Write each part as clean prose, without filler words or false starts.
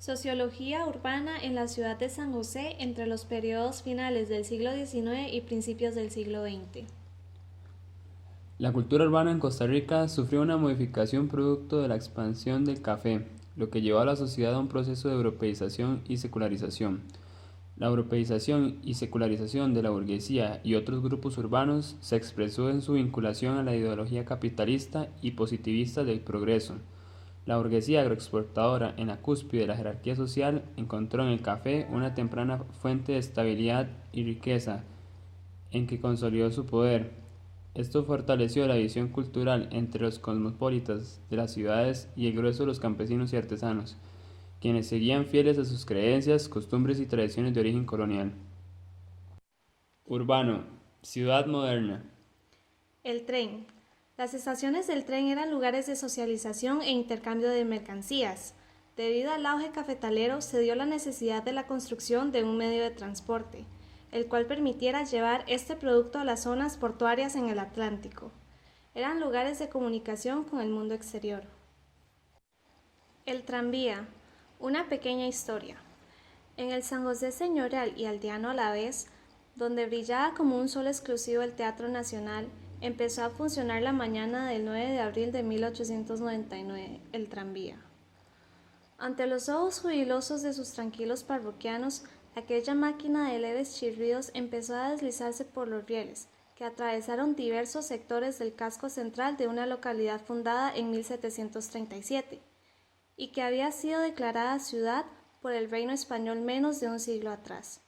Sociología urbana en la ciudad de San José entre los periodos finales del siglo XIX y principios del siglo XX. La cultura urbana en Costa Rica sufrió una modificación producto de la expansión del café, lo que llevó a la sociedad a un proceso de europeización y secularización. La europeización y secularización de la burguesía y otros grupos urbanos se expresó en su vinculación a la ideología capitalista y positivista del progreso. La burguesía agroexportadora, en la cúspide de la jerarquía social, encontró en el café una temprana fuente de estabilidad y riqueza, en que consolidó su poder. Esto fortaleció la división cultural entre los cosmopolitas de las ciudades y el grueso de los campesinos y artesanos, quienes seguían fieles a sus creencias, costumbres y tradiciones de origen colonial. Urbano, ciudad moderna. El tren. Las estaciones del tren eran lugares de socialización e intercambio de mercancías. Debido al auge cafetalero, se dio la necesidad de la construcción de un medio de transporte, el cual permitiera llevar este producto a las zonas portuarias en el Atlántico. Eran lugares de comunicación con el mundo exterior. El tranvía. Una pequeña historia. En el San José señorial y aldeano a la vez, donde brillaba como un sol exclusivo el Teatro Nacional, empezó a funcionar la mañana del 9 de abril de 1899 el tranvía. Ante los ojos jubilosos de sus tranquilos parroquianos, aquella máquina de leves chirridos empezó a deslizarse por los rieles, que atravesaron diversos sectores del casco central de una localidad fundada en 1737, y que había sido declarada ciudad por el reino español menos de un siglo atrás.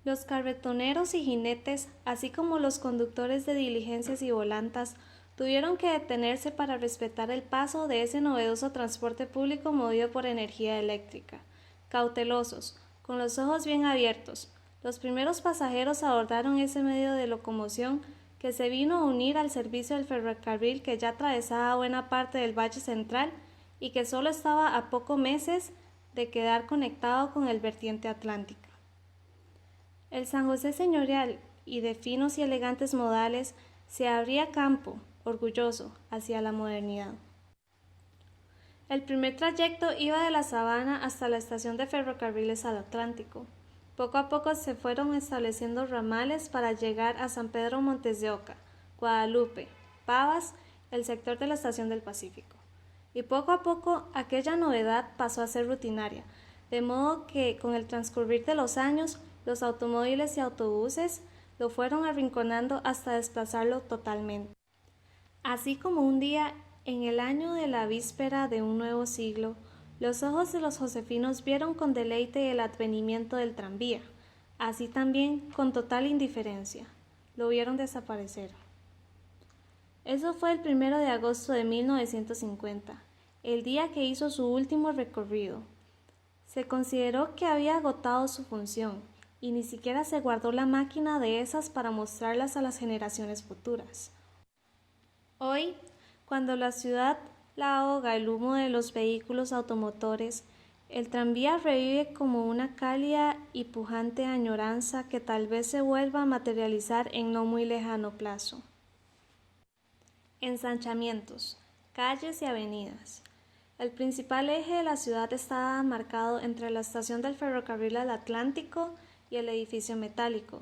Los carretoneros y jinetes, así como los conductores de diligencias y volantas, tuvieron que detenerse para respetar el paso de ese novedoso transporte público movido por energía eléctrica. Cautelosos, con los ojos bien abiertos, los primeros pasajeros abordaron ese medio de locomoción que se vino a unir al servicio del ferrocarril que ya atravesaba buena parte del Valle Central y que solo estaba a pocos meses de quedar conectado con el vertiente atlántica. El San José señorial y de finos y elegantes modales se abría campo, orgulloso, hacia la modernidad. El primer trayecto iba de la Sabana hasta la estación de ferrocarriles al Atlántico. Poco a poco se fueron estableciendo ramales para llegar a San Pedro Montes de Oca, Guadalupe, Pavas, el sector de la estación del Pacífico. Y poco a poco aquella novedad pasó a ser rutinaria, de modo que con el transcurrir de los años los automóviles y autobuses lo fueron arrinconando hasta desplazarlo totalmente. Así como un día, en el año de la víspera de un nuevo siglo, los ojos de los josefinos vieron con deleite el advenimiento del tranvía, así también con total indiferencia. Lo vieron desaparecer. Eso fue el 1 de agosto de 1950, el día que hizo su último recorrido. Se consideró que había agotado su función y ni siquiera se guardó la máquina de esas para mostrarlas a las generaciones futuras. Hoy, cuando la ciudad la ahoga el humo de los vehículos automotores, el tranvía revive como una cálida y pujante añoranza que tal vez se vuelva a materializar en no muy lejano plazo. Ensanchamientos, calles y avenidas. El principal eje de la ciudad estaba marcado entre la estación del ferrocarril al Atlántico y el edificio metálico.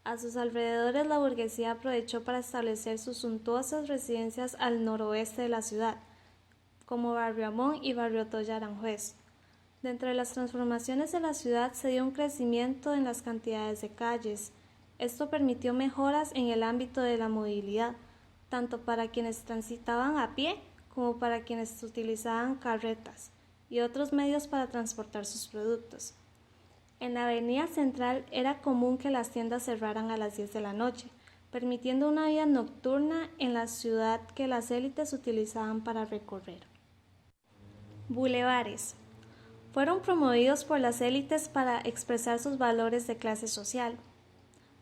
A sus alrededores la burguesía aprovechó para establecer sus suntuosas residencias al noroeste de la ciudad, como Barrio Amón y Barrio Toya Aranjuez. Dentro de las transformaciones de la ciudad se dio un crecimiento en las cantidades de calles. Esto permitió mejoras en el ámbito de la movilidad, tanto para quienes transitaban a pie como para quienes utilizaban carretas y otros medios para transportar sus productos. En la avenida central era común que las tiendas cerraran a las 10 de la noche, permitiendo una vida nocturna en la ciudad que las élites utilizaban para recorrer. Bulevares. Fueron promovidos por las élites para expresar sus valores de clase social.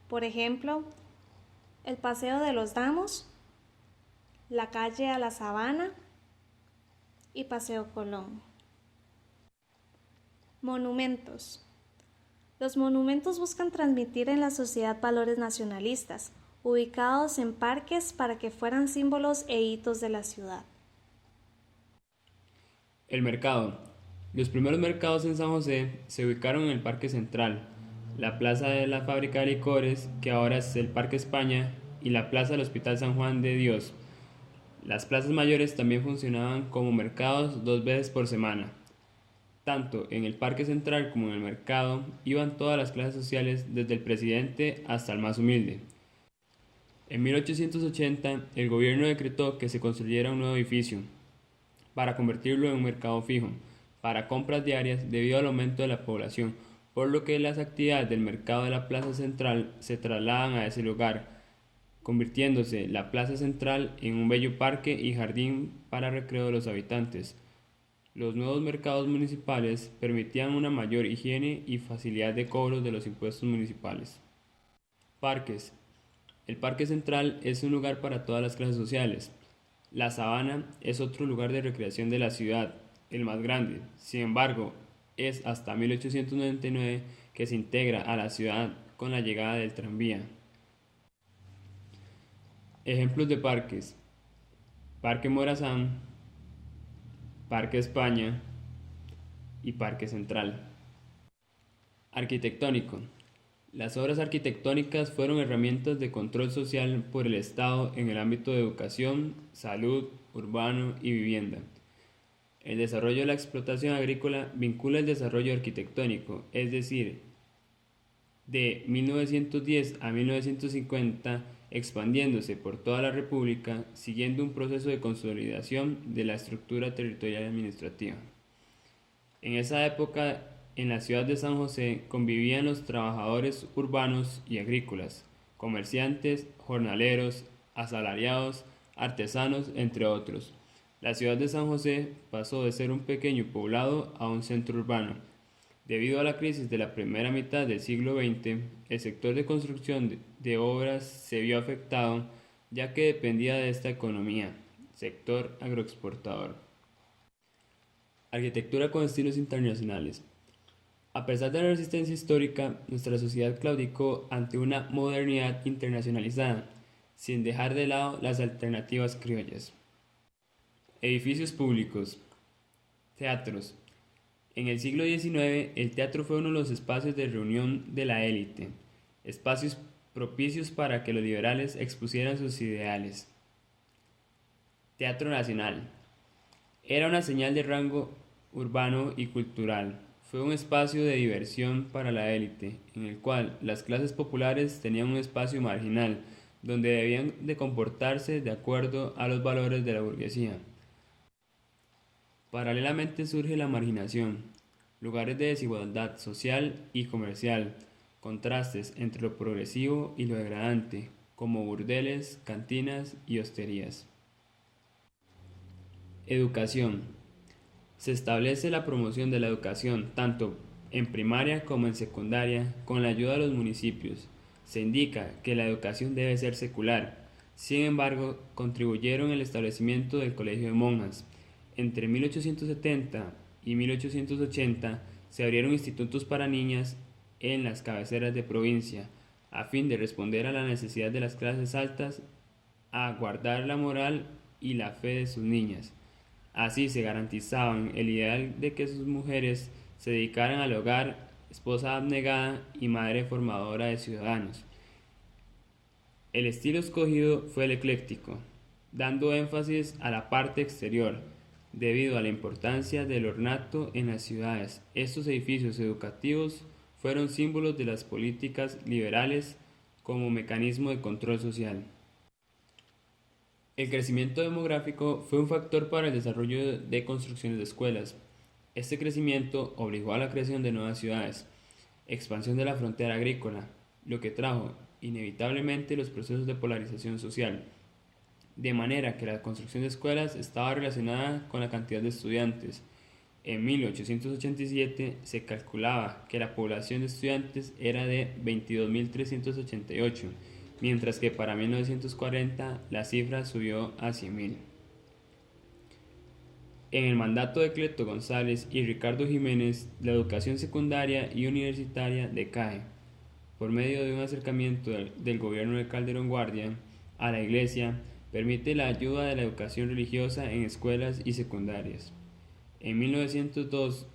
Por ejemplo, el Paseo de los Damos, la calle a la Sabana y Paseo Colón. Monumentos. Los monumentos buscan transmitir en la sociedad valores nacionalistas, ubicados en parques para que fueran símbolos e hitos de la ciudad. El mercado. Los primeros mercados en San José se ubicaron en el Parque Central, la Plaza de la Fábrica de Licores, que ahora es el Parque España, y la Plaza del Hospital San Juan de Dios. Las plazas mayores también funcionaban como mercados 2 veces por semana. Tanto en el Parque Central como en el mercado iban todas las clases sociales, desde el presidente hasta el más humilde. En 1880, el gobierno decretó que se construyera un nuevo edificio para convertirlo en un mercado fijo, para compras diarias debido al aumento de la población, por lo que las actividades del mercado de la Plaza Central se trasladan a ese lugar, convirtiéndose la Plaza Central en un bello parque y jardín para recreo de los habitantes. Los nuevos mercados municipales permitían una mayor higiene y facilidad de cobro de los impuestos municipales. Parques. El Parque Central es un lugar para todas las clases sociales. La Sabana es otro lugar de recreación de la ciudad, el más grande. Sin embargo, es hasta 1899 que se integra a la ciudad con la llegada del tranvía. Ejemplos de parques: Parque Morazán, Parque España y Parque Central. Arquitectónico. Las obras arquitectónicas fueron herramientas de control social por el Estado en el ámbito de educación, salud, urbano y vivienda. El desarrollo de la explotación agrícola vincula el desarrollo arquitectónico, es decir, de 1910 a 1950, expandiéndose por toda la República, siguiendo un proceso de consolidación de la estructura territorial y administrativa. En esa época, en la ciudad de San José convivían los trabajadores urbanos y agrícolas, comerciantes, jornaleros, asalariados, artesanos, entre otros. La ciudad de San José pasó de ser un pequeño poblado a un centro urbano. Debido a la crisis de la primera mitad del siglo XX, el sector de construcción de obras se vio afectado, ya que dependía de esta economía, sector agroexportador. Arquitectura con estilos internacionales. A pesar de la resistencia histórica, nuestra sociedad claudicó ante una modernidad internacionalizada, sin dejar de lado las alternativas criollas. Edificios públicos. Teatros. En el siglo XIX, el teatro fue uno de los espacios de reunión de la élite, espacios propicios para que los liberales expusieran sus ideales. Teatro Nacional. Era una señal de rango urbano y cultural. Fue un espacio de diversión para la élite, en el cual las clases populares tenían un espacio marginal, donde debían de comportarse de acuerdo a los valores de la burguesía. Paralelamente surge la marginación, lugares de desigualdad social y comercial, contrastes entre lo progresivo y lo degradante, como burdeles, cantinas y hosterías. Educación. Se establece la promoción de la educación tanto en primaria como en secundaria con la ayuda de los municipios. Se indica que la educación debe ser secular. Sin embargo, contribuyeron al establecimiento del Colegio de Monjas. Entre 1870 y 1880 se abrieron institutos para niñas en las cabeceras de provincia, a fin de responder a la necesidad de las clases altas a guardar la moral y la fe de sus niñas. Así se garantizaban el ideal de que sus mujeres se dedicaran al hogar, esposa abnegada y madre formadora de ciudadanos. El estilo escogido fue el ecléctico, dando énfasis a la parte exterior, debido a la importancia del ornato en las ciudades. Estos edificios educativos fueron símbolos de las políticas liberales como mecanismo de control social. El crecimiento demográfico fue un factor para el desarrollo de construcciones de escuelas. Este crecimiento obligó a la creación de nuevas ciudades, expansión de la frontera agrícola, lo que trajo inevitablemente los procesos de polarización social, de manera que la construcción de escuelas estaba relacionada con la cantidad de estudiantes. En 1887 se calculaba que la población de estudiantes era de 22.388, mientras que para 1940 la cifra subió a 100.000. En el mandato de Cleto González y Ricardo Jiménez, la educación secundaria y universitaria decae, por medio de un acercamiento del gobierno de Calderón Guardia a la Iglesia, permite la ayuda de la educación religiosa en escuelas y secundarias. En 1902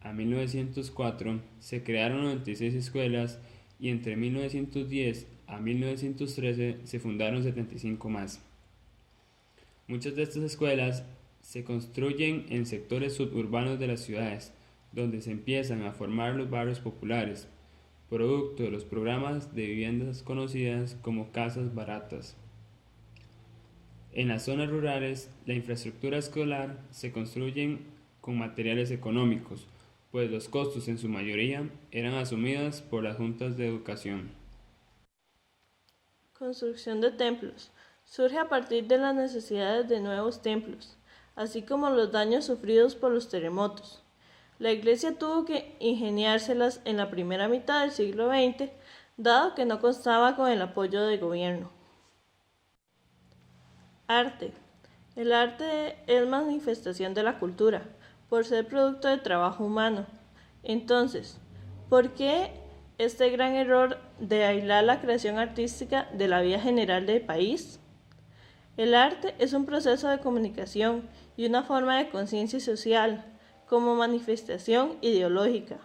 a 1904 se crearon 96 escuelas y entre 1910 a 1913 se fundaron 75 más. Muchas de estas escuelas se construyen en sectores suburbanos de las ciudades, donde se empiezan a formar los barrios populares, producto de los programas de viviendas conocidas como casas baratas. En las zonas rurales, la infraestructura escolar se construye con materiales económicos, pues los costos en su mayoría eran asumidos por las juntas de educación. Construcción de templos. Surge a partir de las necesidades de nuevos templos, así como los daños sufridos por los terremotos. La Iglesia tuvo que ingeniárselas en la primera mitad del siglo XX, dado que no contaba con el apoyo del gobierno. Arte. El arte es manifestación de la cultura, por ser producto de trabajo humano. Entonces, ¿por qué este gran error de aislar la creación artística de la vida general del país? El arte es un proceso de comunicación y una forma de conciencia social, como manifestación ideológica.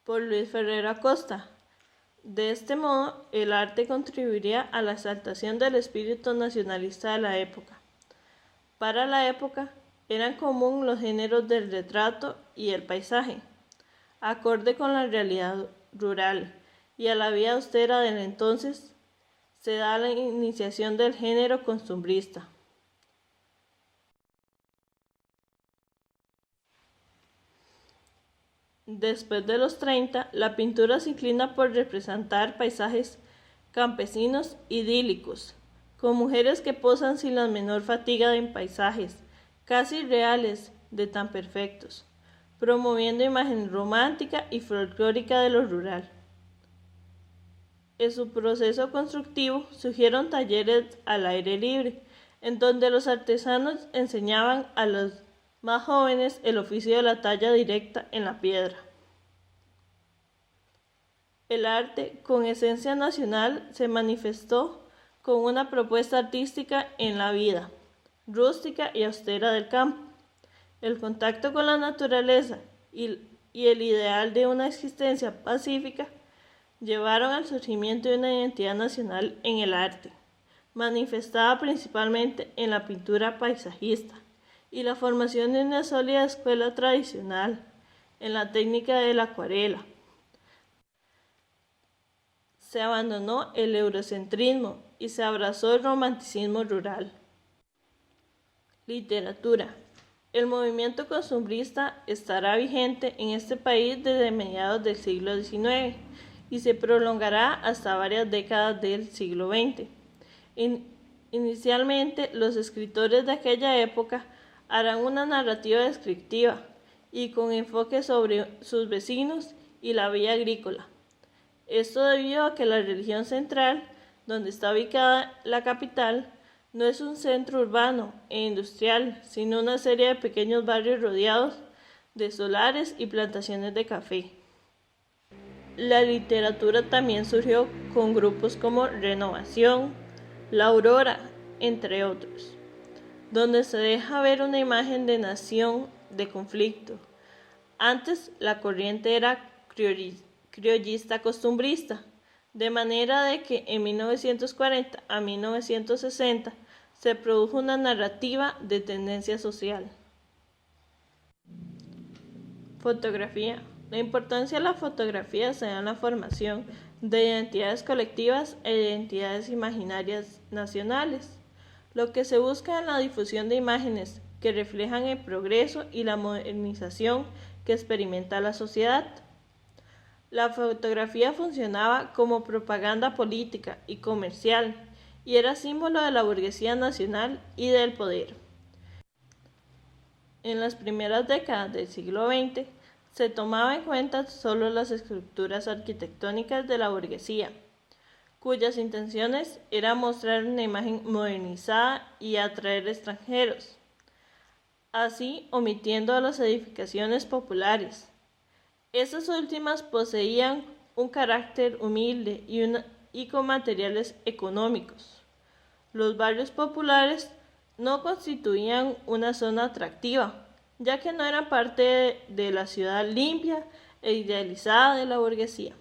Por Luis Ferrer Acosta. De este modo, el arte contribuiría a la exaltación del espíritu nacionalista de la época. Para la época, eran común los géneros del retrato y el paisaje, acorde con la realidad rural y a la vida austera del entonces, se da la iniciación del género costumbrista. Después de los 30, la pintura se inclina por representar paisajes campesinos idílicos, con mujeres que posan sin la menor fatiga en paisajes casi reales de tan perfectos, promoviendo imagen romántica y folclórica de lo rural. En su proceso constructivo surgieron talleres al aire libre, en donde los artesanos enseñaban a los más jóvenes el oficio de la talla directa en la piedra. El arte, con esencia nacional, se manifestó con una propuesta artística en la vida rústica y austera del campo. El contacto con la naturaleza y el ideal de una existencia pacífica llevaron al surgimiento de una identidad nacional en el arte, manifestada principalmente en la pintura paisajista y la formación de una sólida escuela tradicional en la técnica de la acuarela. Se abandonó el eurocentrismo y se abrazó el romanticismo rural. Literatura. El movimiento costumbrista estará vigente en este país desde mediados del siglo XIX y se prolongará hasta varias décadas del siglo XX. Inicialmente, los escritores de aquella época harán una narrativa descriptiva y con enfoque sobre sus vecinos y la vida agrícola. Esto debido a que la región central, donde está ubicada la capital, no es un centro urbano e industrial, sino una serie de pequeños barrios rodeados de solares y plantaciones de café. La literatura también surgió con grupos como Renovación, La Aurora, entre otros, donde se deja ver una imagen de nación de conflicto. Antes la corriente era criollista costumbrista, de manera de que en 1940 a 1960 se produjo una narrativa de tendencia social. Fotografía. La importancia de la fotografía se da en la formación de identidades colectivas e identidades imaginarias nacionales, lo que se busca en la difusión de imágenes que reflejan el progreso y la modernización que experimenta la sociedad. La fotografía funcionaba como propaganda política y comercial y era símbolo de la burguesía nacional y del poder. En las primeras décadas del siglo XX se tomaba en cuenta solo las estructuras arquitectónicas de la burguesía, cuyas intenciones eran mostrar una imagen modernizada y atraer extranjeros, así omitiendo a las edificaciones populares. Estas últimas poseían un carácter humilde y con materiales económicos. Los barrios populares no constituían una zona atractiva, ya que no eran parte de la ciudad limpia e idealizada de la burguesía.